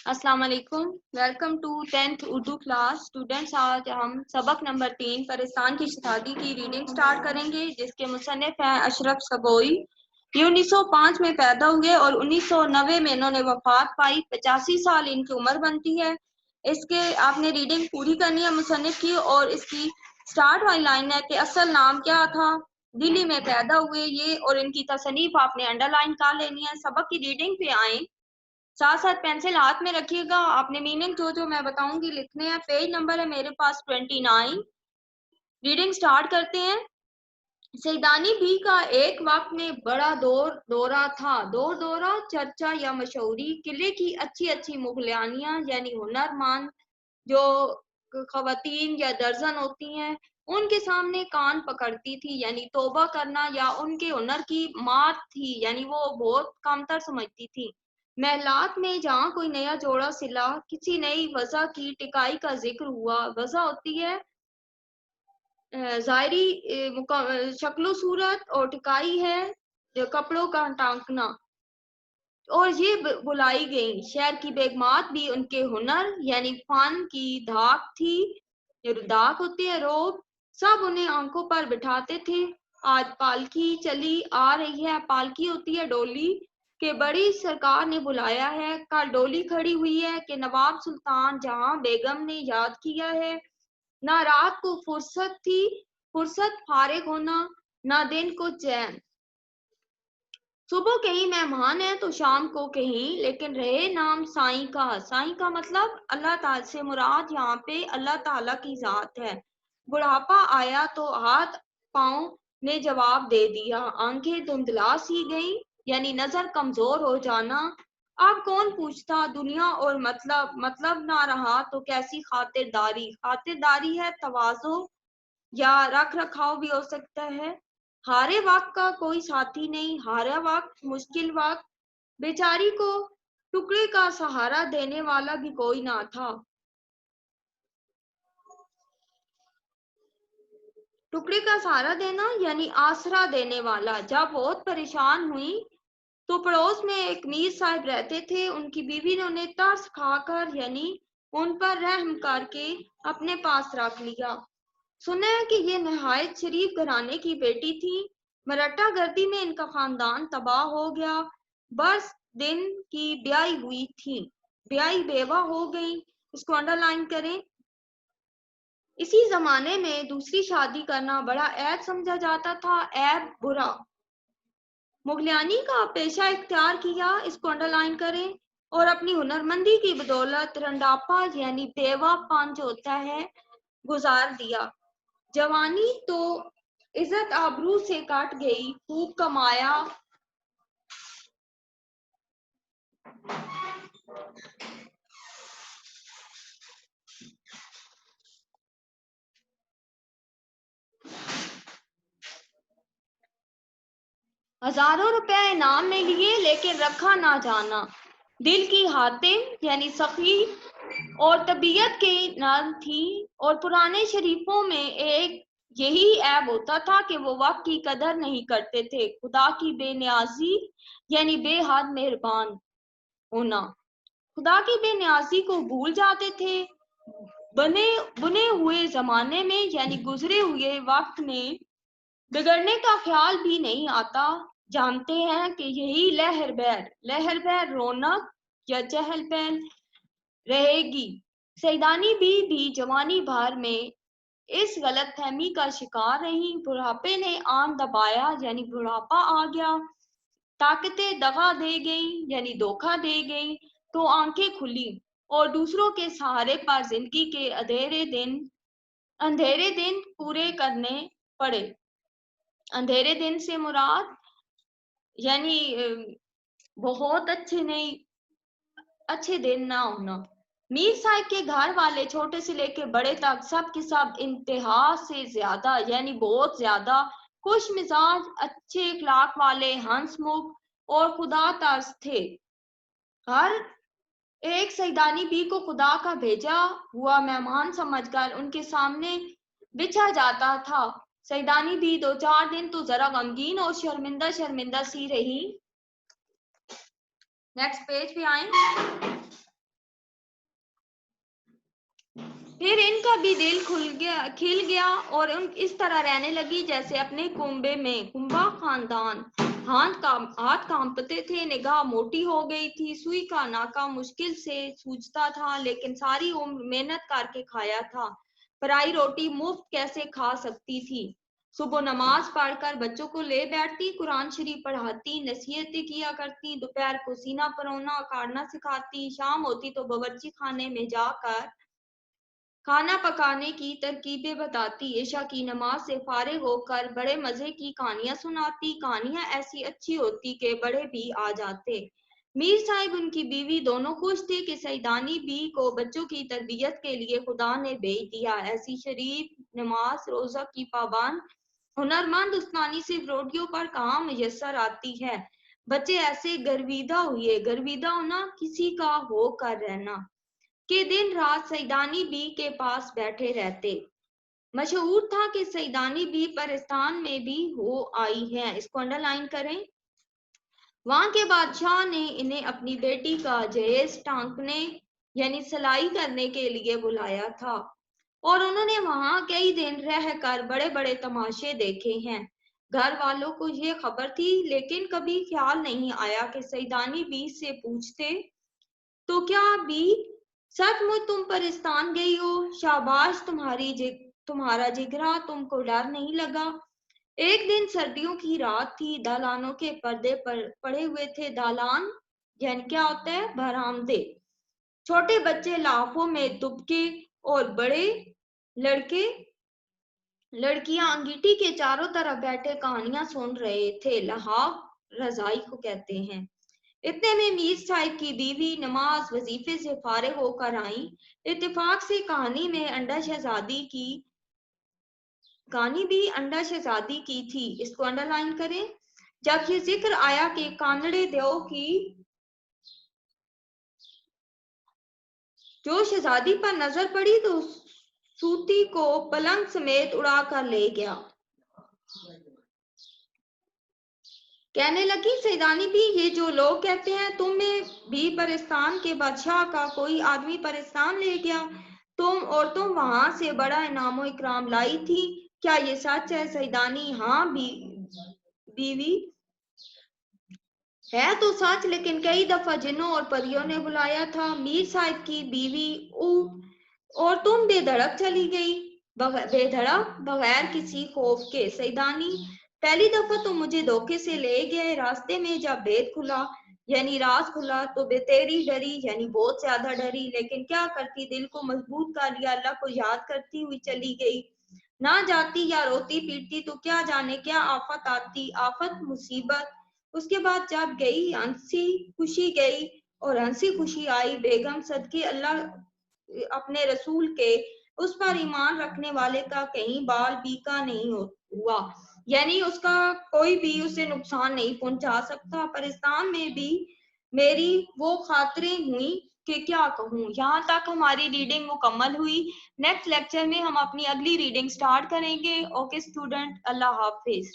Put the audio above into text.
अस्सलाम वालेकुम, welcome to 10th Urdu class. Students, आज हम सबक नंबर 3 परिस्तान की शहादी की रीडिंग स्टार्ट करेंगे, जिसके मुसन्निफ हैं अशरफ सबोई। ये 1905 में पैदा हुए और 1990 में इन्होंने वफात पाई। 85 साल इनकी उम्र बनती है। इसके आपने रीडिंग पूरी करनी है मुसन्निफ की, और इसकी स्टार्ट वाली लाइन है कि असल नाम क्या था, दिल्ली में पैदा हुए ये, और इनकी तसनीफ आपने अंडरलाइन कर लेनी है। सबक की रीडिंग पे आए, साथ साथ पेंसिल हाथ में रखिएगा। आपने मीनिंग जो मैं बताऊंगी लिखने हैं। पेज नंबर है मेरे पास 29। रीडिंग स्टार्ट करते हैं। सैदानी भी का एक वक्त में बड़ा दौरा था। दौरा चर्चा या मशहूरी। किले की अच्छी अच्छी मुगलानियां यानी हुनरमंद जो खवातीन या दर्जन होती हैं, उनके सामने कान पकड़ती थी, यानी तौबा करना, या उनके हुनर की मात थी, यानी वो बहुत कमतर समझती थी। महलात में जहाँ कोई नया जोड़ा सिला, किसी नई वजह की टिकाई का जिक्र हुआ। वजह होती है ज़ाहिरी शक्लो सूरत, और टिकाई है कपड़ों का टांकना। और ये बुलाई गई। शहर की बेगमात भी उनके हुनर यानी फन की धाक थी। धाक होती है रोब। सब उन्हें आंखों पर बिठाते थे। आज पालकी चली आ रही है। पालकी होती है डोली, के बड़ी सरकार ने बुलाया है। कल डोली खड़ी हुई है कि नवाब सुल्तान जहां बेगम ने याद किया है। ना रात को फुर्सत थी, फुर्सत फारिग होना, ना दिन को चैन। सुबह कहीं मेहमान है तो शाम को कहीं, लेकिन रहे नाम साईं का। साईं का मतलब अल्लाह ताला से मुराद यहाँ पे अल्लाह ताला की जात है। बुढ़ापा आया तो हाथ पांव ने जवाब दे दिया। आंखें धुंधला सी गई, यानी नजर कमजोर हो जाना। अब कौन पूछता दुनिया और मतलब ना रहा तो कैसी खातिरदारी। खातिरदारी है तवाज़ो या रख रखाव भी हो सकता है। हारे वक्त का कोई साथी नहीं, हारा वक्त मुश्किल वक्त। बेचारी को टुकड़े का सहारा देने वाला भी कोई ना था। टुकड़े का सहारा देना यानी आसरा देने वाला। जब बहुत परेशान हुई तो पड़ोस में एक मीर साहब रहते थे। उनकी बीवी ने उन्हें तरस खाकर यानी उन पर रहम करके अपने पास रख लिया। सुना है कि ये नहायत शरीफ घराने की बेटी थी। मराठा गर्दी में इनका खानदान तबाह हो गया। बस दिन की ब्याई हुई थी, ब्याई बेवा हो गई। इसको अंडरलाइन करें। इसी जमाने में दूसरी शादी करना बड़ा ऐब समझा जाता था, ऐब बुरा। मुगलियानी का पेशा इख्तियार किया, इसको अंडरलाइन करें। और अपनी हुनरमंदी की बदौलत रंडापा यानी बेवापन जो होता है गुजार दिया। जवानी तो इज्जत आबरू से काट गई, खूब कमाया। हजारों रुपए इनाम में लिए, लेकिन रखा ना जाना। दिल की हातिम यानी सखी और तबीयत के नर्म थी। और पुराने शरीफों में एक यही ऐब होता था कि वो वक्त की कदर नहीं करते थे। खुदा की बेनियाजी यानी बेहद मेहरबान होना। खुदा की बेनियाजी को भूल जाते थे। बुने हुए जमाने में यानी गुजरे हुए वक्त में बिगड़ने का ख्याल भी नहीं आता। जानते हैं कि यही लहर बहर रौनक या चहल पहल रहेगी। सैदानी भी जवानी भर में इस गलत फहमी का शिकार रही। बुढ़ापे ने आन दबाया यानी बुढ़ापा आ गया। ताकतें दगा दे गई यानी धोखा दे गई, तो आंखें खुली और दूसरों के सहारे पर जिंदगी के अंधेरे दिन पूरे करने पड़े। अंधेरे दिन से मुराद यानी बहुत अच्छे नहीं, अच्छे दिन ना होना। मीर साहब के घर वाले छोटे से लेके बड़े तक सब के सब इंतहा से ज्यादा यानी बहुत ज्यादा खुश मिजाज, अच्छे अखलाक वाले, हंसमुख और खुदा तरस थे। हर एक सैदानी बी को खुदा का भेजा हुआ मेहमान समझकर उनके सामने बिछा जाता था। सैदानी भी 2-4 दिन तो जरा गमगीन और शर्मिंदा सी रही। नेक्स्ट पेज पे आए। फिर इनका भी दिल खिल गया और इस तरह रहने लगी जैसे अपने कुंबे में। कुंबा खानदान। हाथ कांपते थे, निगाह मोटी हो गई थी, सुई का नाका मुश्किल से सूझता था, लेकिन सारी उम्र मेहनत करके खाया था, पराई रोटी मुफ्त कैसे खा सकती थी। सुबह नमाज पढ़कर बच्चों को ले बैठती, कुरान शरीफ पढ़ाती, नसीहतें किया करती, दोपहर को सीना परोना काटना सिखाती, शाम होती तो बावर्ची खाने में जाकर खाना पकाने की तरकीबें बताती, इशा की नमाज से फारिग होकर बड़े मजे की कहानियां सुनाती। कहानियां ऐसी अच्छी होती कि बड़े भी आ जाते। मीर साहिब उनकी बीवी दोनों खुश थे कि सईदानी बी को बच्चों की तरबियत के लिए खुदा ने भेज दिया। ऐसी शरीफ, नमाज रोजा की पाबंद, हुनरमंद उस्मानी सिर्फ रोटियों पर कहाँ मुयस्सर आती है। बच्चे ऐसे गर्विदा हुए, गर्विदा होना किसी का होकर रहना, कि दिन रात सईदानी बी के पास बैठे रहते। मशहूर था कि सईदानी बी परिस्तान में भी हो आई है। इसको अंडरलाइन करें। वहां के बादशाह ने इन्हें अपनी बेटी का जहेज टांकने यानी सिलाई करने के लिए बुलाया था और उन्होंने वहां कई दिन रहकर बड़े बड़े तमाशे देखे हैं। घर वालों को ये खबर थी, लेकिन कभी ख्याल नहीं आया कि सईदानी बी से पूछते, तो क्या बी सचमुच तुम परिस्तान गई हो? शाबाश तुम्हारा जिगरा, तुमको डर नहीं लगा? एक दिन सर्दियों की रात थी, दालानों के पर्दे पर पड़े हुए थे। दालान यानी क्या होता है? बरामदे। छोटे बच्चे लाफों में दुबके और बड़े लड़के लड़कियां अंगीठी के चारों तरफ बैठे कहानियां सुन रहे थे। लहाफ रजाई को कहते हैं। इतने में मीर साहिब की बीवी नमाज वजीफे से फारिग होकर आई। इत्तेफाक से कहानी भी अंडा शहजादी की थी। इसको अंडरलाइन करें। जब ये जिक्र आया कि कानड़े देव की जो शहजादी पर नजर पड़ी तो सूती को पलंग समेत उड़ा कर ले गया। कहने लगी, सैदानी भी, ये जो लोग कहते हैं तुम्हें भी परिस्तान के बादशाह का कोई आदमी परिस्तान ले गया, तुम वहां से बड़ा इनामो इकराम लाई थी, क्या ये सच है? सैदानी, हाँ बीवी, है तो सच, लेकिन कई दफा जिन्नों और परियों ने बुलाया था। मीर साहिब की बीवी, और तुम बेधड़क चली गई, बेधड़क, बगैर किसी खौफ के। सैदानी, पहली दफा तो मुझे धोखे से ले गए, रास्ते में जब भेद खुला यानी राज खुला तो बेतेरी डरी यानी बहुत ज्यादा डरी, लेकिन क्या करती, दिल को मजबूत कर लिया, अल्लाह को याद करती हुई चली गई। ना जाती या रोती पीटती तो क्या जाने क्या आफत आती, आफत मुसीबत। उसके बाद जब गई, हंसी खुशी गई और हंसी खुशी आई। बेगम, सदके अल्लाह अपने रसूल के, उस पर ईमान रखने वाले का कहीं बाल बीका नहीं हुआ, यानी उसका कोई भी उसे नुकसान नहीं पहुंचा सकता। परिस्तान में भी मेरी वो खातरें हुई कि क्या कहूँ। यहाँ तक हमारी रीडिंग मुकम्मल हुई। नेक्स्ट लेक्चर में हम अपनी अगली रीडिंग स्टार्ट करेंगे। ओके स्टूडेंट, अल्लाह हाफिज।